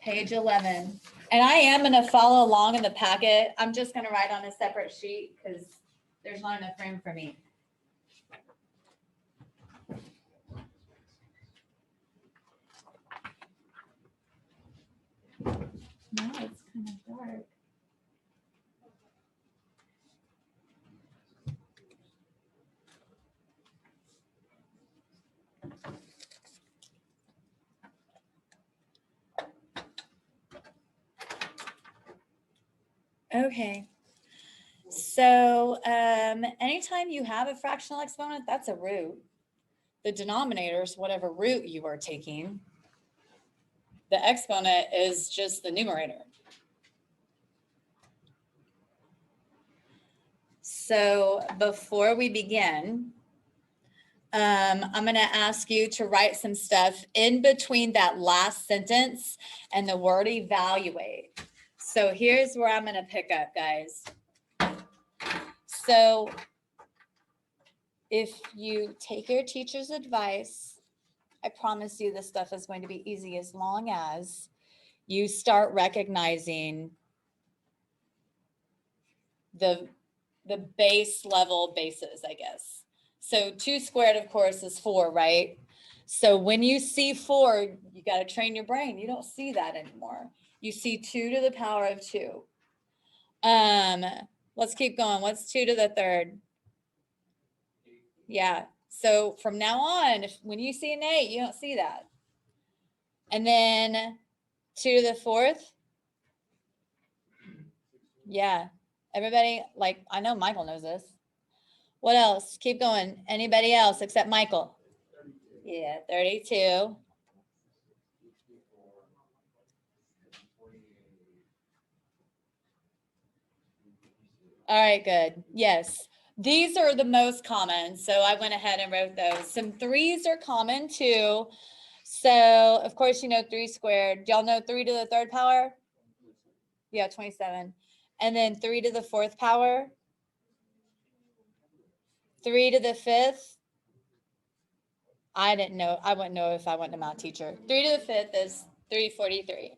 Page 11. And I am going to follow along in the packet. I'm just going to write on a separate sheet because there's not enough room for me. No, it's kind of dark. Okay. So anytime you have a fractional exponent, that's a root. The denominator is whatever root you are taking. The exponent is just the numerator. So before we begin, I'm going to ask you to write some stuff in between that last sentence and the word evaluate. So here's where I'm going to pick up, guys. So if you take your teacher's advice, I promise you this stuff is going to be easy as long as you start recognizing the base level bases, I guess. So 2 squared, of course, is 4, right? So when you see 4, you got to train your brain. You don't see that anymore. You see 2 to the power of 2. Let's keep going. What's 2 to the 3rd? Yeah. So from now on, when you see an 8, you don't see that. And then 2 to the 4th. Yeah. Everybody, like, I know Michael knows this. What else? Keep going. Anybody else except Michael? 32. Yeah, 32. All right, good. Yes. These are the most common. So I went ahead and wrote those. Some 3s are common too. So of course, you know 3 squared. Do y'all know 3 to the 3rd power? Yeah, 27. And then 3 to the 4th power? 3 to the 5th? I didn't know. I wouldn't know if I wasn't a math teacher. 3 to the 5th is 343.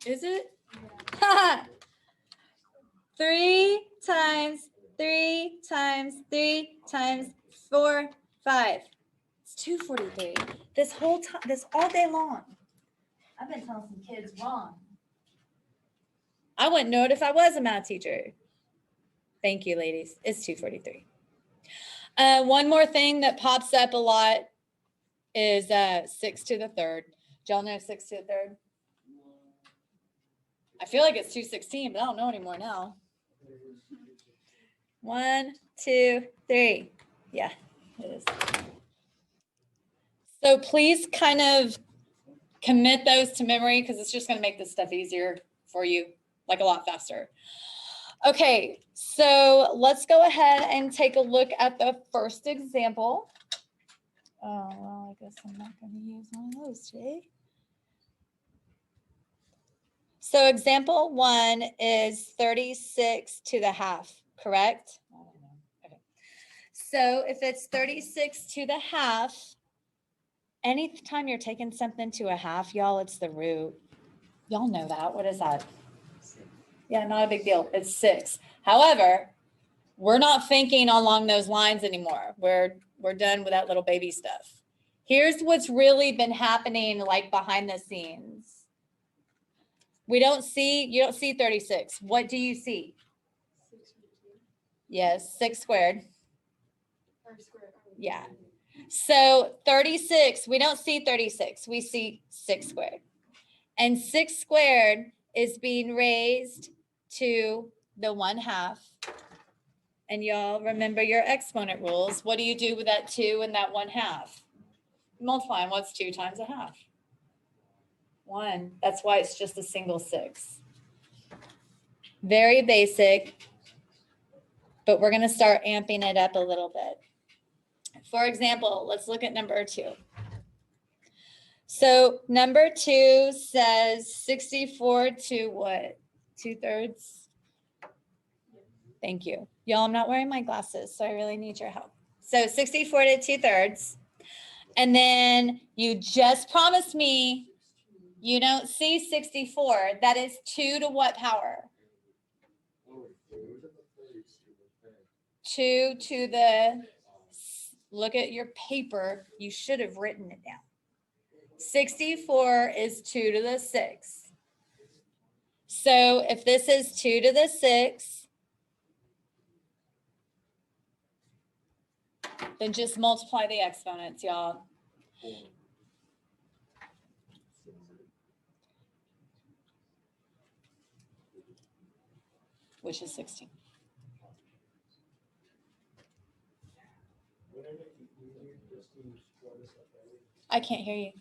Is it? Yeah. 3 times 3 times 3 times 4, 5. It's 243. This whole time, this all day long. I've been telling some kids wrong. I wouldn't know it if I was a math teacher. Thank you, ladies. It's 243. One more thing that pops up a lot is 6 to the 3rd. Do y'all know 6 to the 3rd? I feel like it's 216, but I don't know anymore now. 1, 2, 3. Yeah, it is. So please kind of commit those to memory because it's just going to make this stuff easier for you, like a lot faster. Okay, so let's go ahead and take a look at the first example. Oh, well, I guess I'm not going to use one of those today. So example 1 is 36 to the half, correct? Okay. So if it's 36 to the half, anytime you're taking something to a half, y'all, it's the root. Y'all know that. What is that? Yeah, not a big deal. It's 6. However, we're not thinking along those lines anymore. We're done with that little baby stuff. Here's what's really been happening like behind the scenes. You don't see 36. What do you see? 6 root 2. Yes, 6 squared. Yeah. So 36, we don't see 36. We see 6 squared. And 6 squared is being raised to the 1/2. And y'all remember your exponent rules. What do you do with that 2 and that 1/2? Multiply. What's 2 times 1/2? 1. That's why it's just a single 6. Very basic, but we're going to start amping it up a little bit. For example, let's look at number 2. So number 2 says 64 to what? 2/3? Thank you. Y'all, I'm not wearing my glasses, so I really need your help. So 64 to 2/3. And then you just promised me you don't see 64. That is 2 to what power? 2 to the, look at your paper. You should have written it down. 64 is 2 to the 6. So if this is 2 to the 6, then just multiply the exponents, y'all. Which is 16. I can't hear you.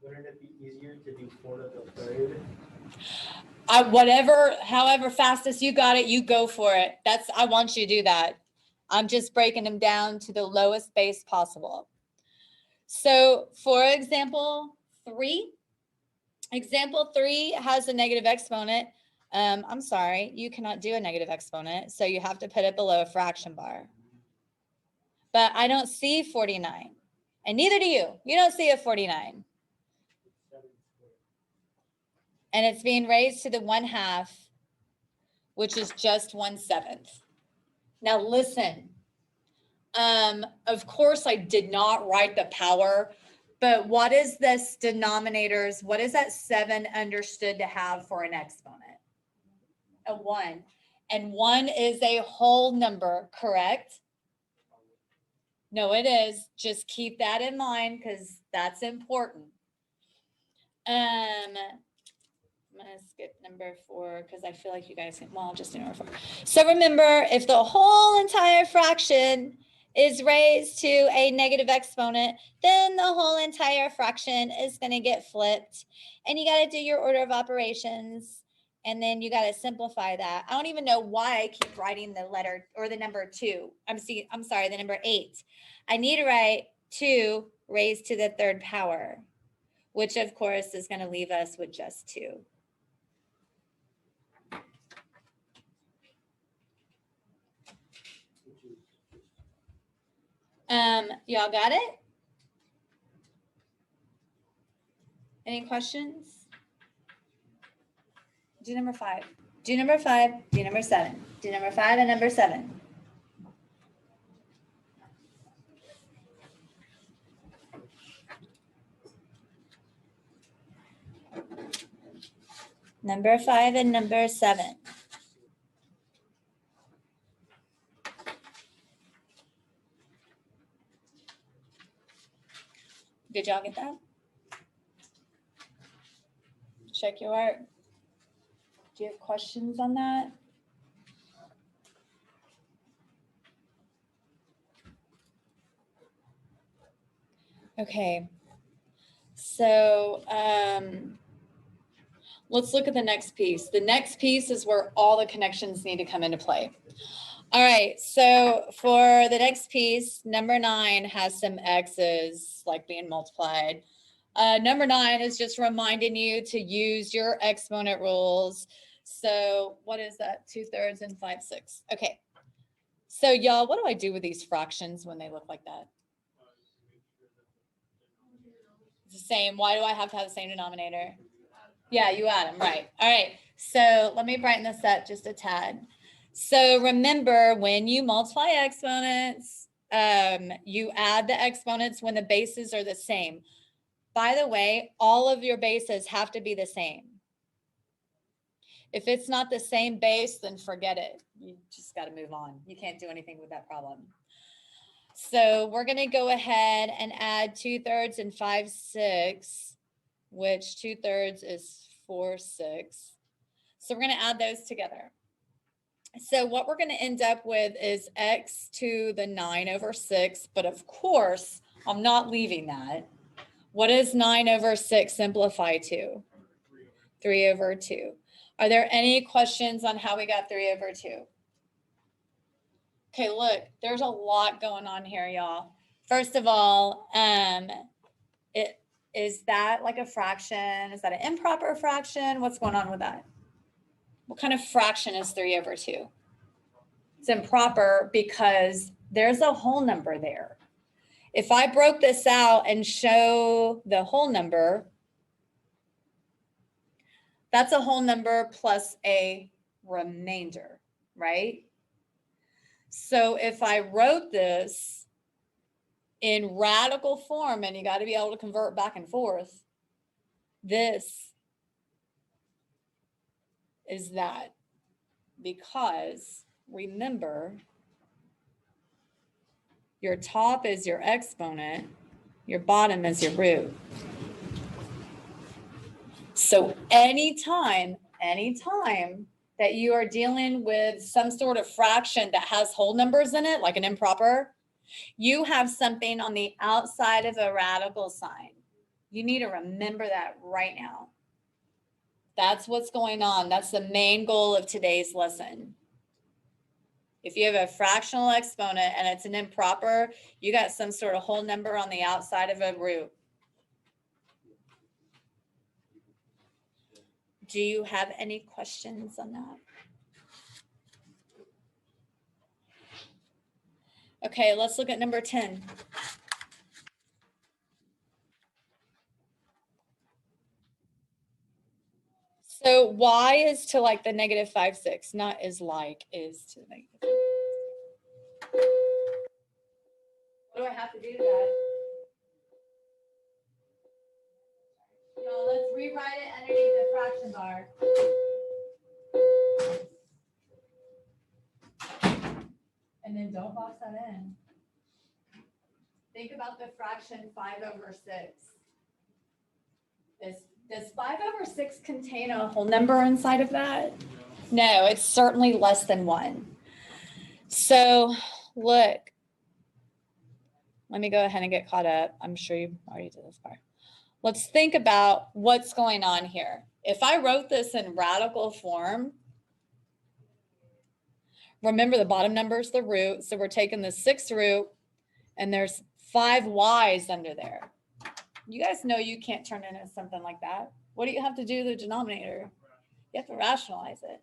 Wouldn't it be easier to do 4 to the 3rd? Whatever, however fastest you got it, you go for it. I want you to do that. I'm just breaking them down to the lowest base possible. So for example 3, example 3 has a negative exponent. I'm sorry, you cannot do a negative exponent, so you have to put it below a fraction bar. But I don't see 49, and neither do you. You don't see a 49. And it's being raised to the 1/2, which is just 1/7. Now listen, of course I did not write the power, but what is this denominators? What is that 7 understood to have for an exponent? A 1. And 1 is a whole number, correct? No, it is. Just keep that in mind because that's important. I'm going to skip number 4 because I feel like you guys can, well, I'll just do number 4. So remember, if the whole entire fraction is raised to a negative exponent, then the whole entire fraction is going to get flipped. And you got to do your order of operations. And then you got to simplify that. I don't even know why I keep writing the letter or the number 2. I'm sorry, the number 8. I need to write 2 raised to the 3rd power, which of course is going to leave us with just 2. Y'all got it? Any questions? Do number 5. Do number 5. Do number 7. Do number 5 and number 7. Number 5 and number 7. Did y'all get that? Check your work. Do you have questions on that? Okay. So let's look at the next piece. The next piece is where all the connections need to come into play. All right, so for the next piece, number 9 has some x's like being multiplied. Number 9 is just reminding you to use your exponent rules. So what is that? 2/3 and 5/6. Okay. So y'all, what do I do with these fractions when they look like that? It's the same. Why do I have to have the same denominator? Yeah, you add them, right. All right, so let me brighten this up just a tad. So remember, when you multiply exponents, you add the exponents when the bases are the same. By the way, all of your bases have to be the same. If it's not the same base, then forget it. You just got to move on. You can't do anything with that problem. So we're going to go ahead and add 2/3 and 5/6, which 2/3 is 4/6. So we're going to add those together. So what we're going to end up with is x to the 9/6. But of course, I'm not leaving that. What does 9/6 simplify to? 3/2. Are there any questions on how we got 3/2? Okay, look, there's a lot going on here, y'all. First of all, is that like a fraction? Is that an improper fraction? What's going on with that? What kind of fraction is 3/2? It's improper because there's a whole number there. If I broke this out and show the whole number, that's a whole number plus a remainder, right? So if I wrote this in radical form, and you got to be able to convert back and forth, this is that, because remember, your top is your exponent, your bottom is your root. So anytime that you are dealing with some sort of fraction that has whole numbers in it, like an improper, you have something on the outside of a radical sign. You need to remember that right now. That's what's going on. That's the main goal of today's lesson. If you have a fractional exponent and it's an improper, you got some sort of whole number on the outside of a root. Do you have any questions on that? Okay, let's look at number 10. So y is to like the negative 5, 6, not is like, is to the negative 5. What do I have to do to that? So let's rewrite it underneath the fraction bar. And then don't box that in. Think about the fraction 5/6. Does 5/6 contain a whole number inside of that? No, it's certainly less than 1. So look, let me go ahead and get caught up. I'm sure you already did this part. Let's think about what's going on here. If I wrote this in radical form, remember the bottom number is the root. So we're taking the 6th root and there's 5 y's under there. You guys know you can't turn it into something like that. What do you have to do to the denominator? You have to rationalize it.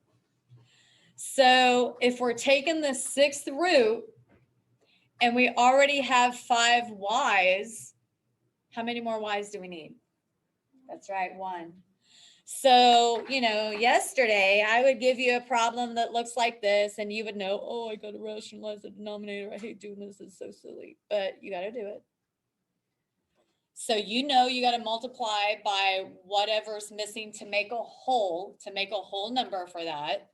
So if we're taking the 6th root and we already have 5 y's, how many more y's do we need? That's right, 1. So, yesterday I would give you a problem that looks like this and you would know, oh, I got to rationalize the denominator. I hate doing this. It's so silly, but you got to do it. So you got to multiply by whatever's missing to make a whole number for that.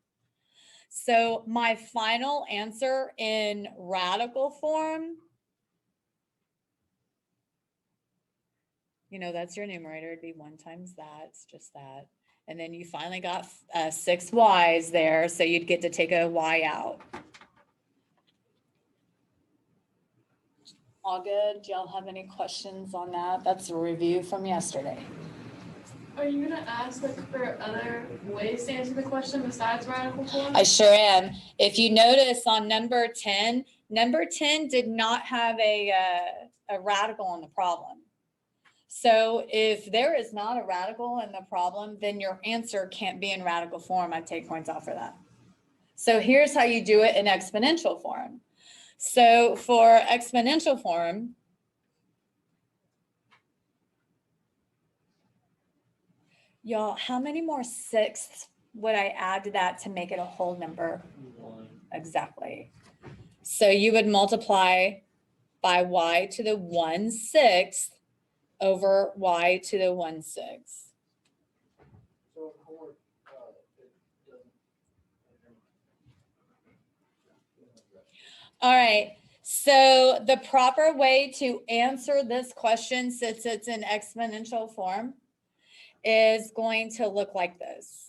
So my final answer in radical form, that's your numerator. It'd be 1 times that. It's just that. And then you finally got 6 y's there. So you'd get to take a y out. All good? Do y'all have any questions on that? That's a review from yesterday. Are you going to ask for other ways to answer the question besides radical form? I sure am. If you notice on number 10 did not have a radical on the problem. So if there is not a radical in the problem, then your answer can't be in radical form. I take points off for that. So here's how you do it in exponential form. So for exponential form, y'all, how many more 6ths would I add to that to make it a whole number? 1. Exactly. So you would multiply by y to the 1/6 over y to the 1/6. So homework, it doesn't. All right. So the proper way to answer this question, since it's in exponential form, is going to look like this.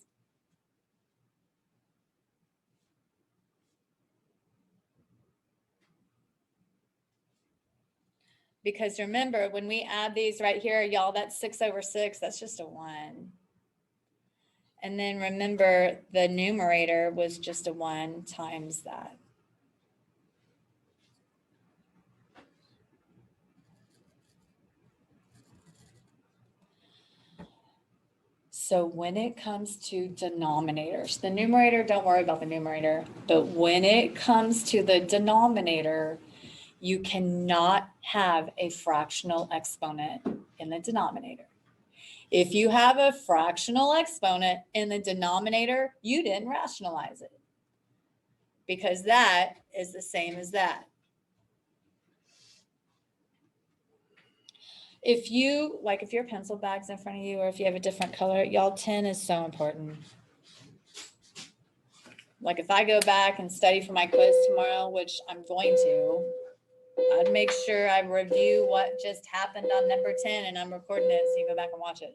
Because remember, when we add these right here, y'all, that's 6/6. That's just a 1. And then remember, the numerator was just a 1 times that. So when it comes to denominators, the numerator, don't worry about the numerator, but when it comes to the denominator, You cannot have a fractional exponent in the denominator. If you have a fractional exponent in the denominator, you didn't rationalize it, because that is the same as that. If your pencil bag's in front of you, or if you have a different color, y'all, 10 is so important. Like if I go back and study for my quiz tomorrow, which I'm going to, I'd make sure I review what just happened on number 10, and I'm recording it so you can go back and watch it.